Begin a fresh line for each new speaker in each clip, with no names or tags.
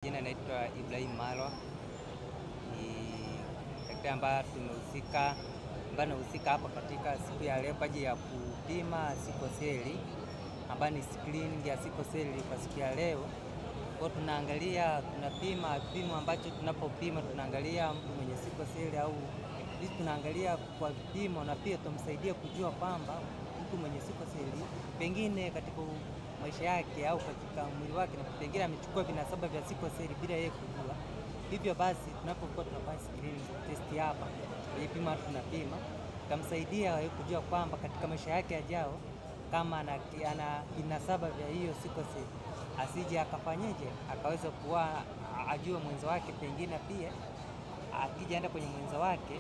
Jina naitwa Ibrahim Malwa, ni daktari ambaye anahusika hapa katika siku ya leo kwa ajili ya kupima sikoseli ambayo ni screening ya sikoseli kwa siku ya leo. Kwa tunapima kipimo ambacho tunapopima tunaangalia mtu mwenye sikoseli au sisi tunaangalia kwa vipimo, na pia tumsaidia kujua kwamba mtu mwenye sikoseli pengine katika maisha yake au katika mwili wake na pengine amechukua vinasaba vya sikoseli bila yeye kujua. Hivyo basi tunapokuwa tunafanya screening test hapa, vipimo tunapima, tutamsaidia yeye kujua kwamba katika maisha yake yajao kama ana vinasaba vya hiyo sikoseli, asije akafanyeje akaweza kuwa ajue mwenzo wake, pengine pia akijaenda kwenye mwenzo wake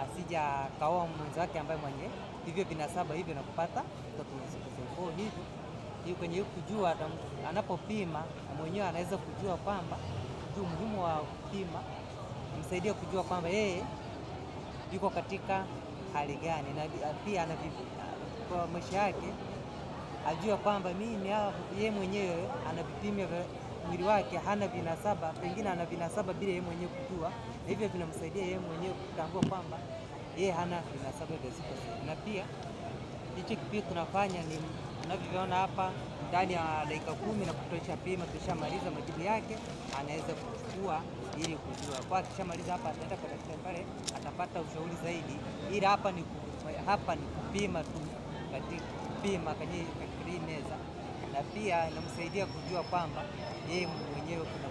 asija akaoa mwenzo wake ambaye mwenye hivyo vinasaba hivyo na kupata mtoto mwenye sikoseli. Kwa hivyo kwenye kujua anapopima mwenyewe anaweza kujua kwamba umuhimu wa kupima msaidia kujua kwamba yeye yuko katika hali gani, na pia kwa maisha yake ajua kwamba mimi yeye mwenyewe ana vipimo vya mwili wake, hana vinasaba, pengine ana vinasaba bila yeye mwenyewe kujua, na hivyo vinamsaidia yeye mwenyewe kutambua kwamba yeye hana vinasaba vya sikoseli. Na pia hicho kipimo tunafanya ni unavyoona hapa, ndani ya dakika 10 na kutosha pima, tushamaliza majibu yake, anaweza kuchukua ili kujua. Kwa akishamaliza hapa ataenda kwa daktari pale atapata ushauri zaidi, ila hapa ni kupima tu, katika kupima katika meza, na pia inamsaidia kujua kwamba yeye mwenyewe kuna